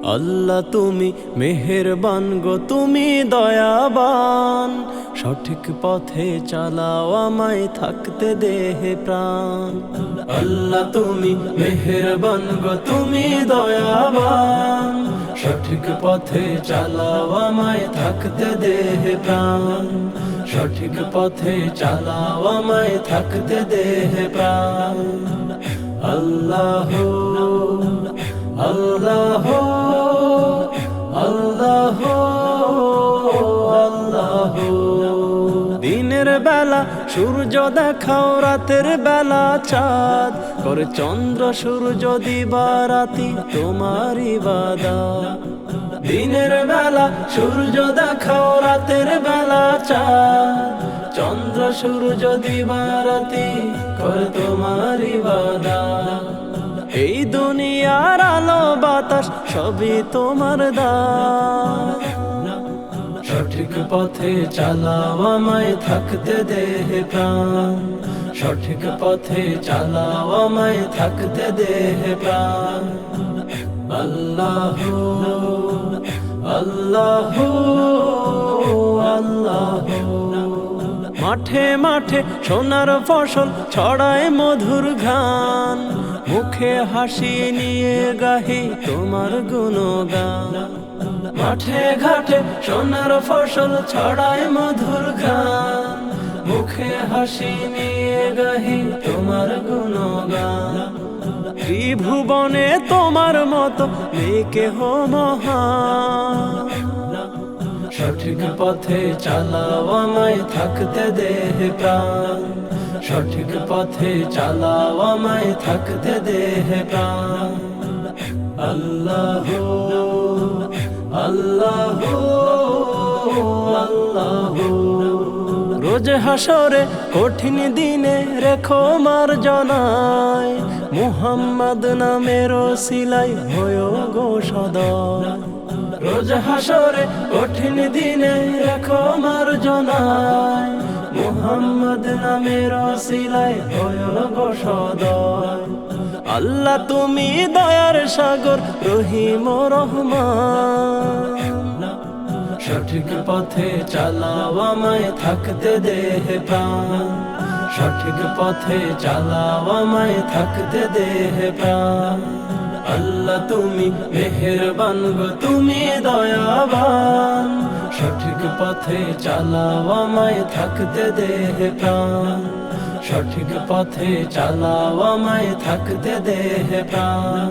আল্লাহ তুমি মেহেরবান গো, তুমি দয়াবান, সঠিক পথে চালাও আমায় থাকতে দেহে প্রাণ। আল্লাহ তুমি মেহেরবান গো, তুমি দয়াবান, সঠিক পথে চালাও আমায় থাকতে দেহে প্রাণ। সঠিক পথে চালাও আমায় থাকতে দেহে প্রাণ। আল্লাহ আল্লাহ আল্লাহ আল্লাহ। দিনের বেলা সূর্য দেখাও, রাতের বেলা চাঁদ, করে চন্দ্র সূর্য দিবারাতি তোমার ইবাদত। দিনের বেলা সূর্য দেখাও, রাতের বেলা চাঁদ, চন্দ্র সূর্য দিবারাতি করে তোমার ইবাদত। এই দুনিয়ার আলো বাতাস সবই তোমার দান। সঠিক পথে চালাও আমায় থাকতে দেহে প্রাণ। সঠিক পথে চালাও আমায় থাকতে দেহে প্রাণ। আল্লাহ আল্লাহ আল্লাহ। মাঠে মাঠে সোনার ফসল ছড়ায় মধুর ঘ্রাণ, মুখে হাসি নিয়ে গাহি তোমার গুণগান। মাঠে ঘাটে সোনার ফসল ছড়ায় মধুর ঘ্রাণ, মুখে হাসি নিয়ে গাহি তোমার গুণগান। ত্রিভুবনে তোমার মতো নেই কেহ মহান। সঠিক পথে চালাও আমায় থাকতে দেহে প্রাণ। সঠিক পথে চালাও আমায় থাকতে দেহে প্রাণ। আল্লাহ আল্লাহ আল্লাহ। রোজ হাসরে কঠিন দিনে রেখো মার্জনায়, মুহাম্মদ নামের ওসিলায় হয়ো গো সদয়। রোজ হাসরে কঠিন দিনে রেখো মার্জনায়, মুহাম্মদ নামের ওসিলায় হয়ো গো সদয়। আল্লাহ তুমি দয়ার সাগর, রহিম রহমান। সঠিক পথে চালাও আমায় থাকতে দেহে প্রাণ। সঠিক পথে চালাও আমায় থাকতে দেহে প্রাণ। আল্লাহ তুমি মেহেরবান গো, তুমি দয়াবান, সঠিক পথে চালাও আমায় থাকতে দেহে প্রাণ। সঠিক পথে চালাও আমায় থাকতে দেহে প্রাণ।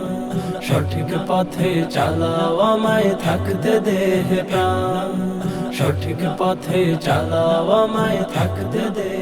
সঠিক পথে চালাও আমায় থাকতে দেহে প্রাণ। সঠিক পথে চালাও আমায় থাকতে দে।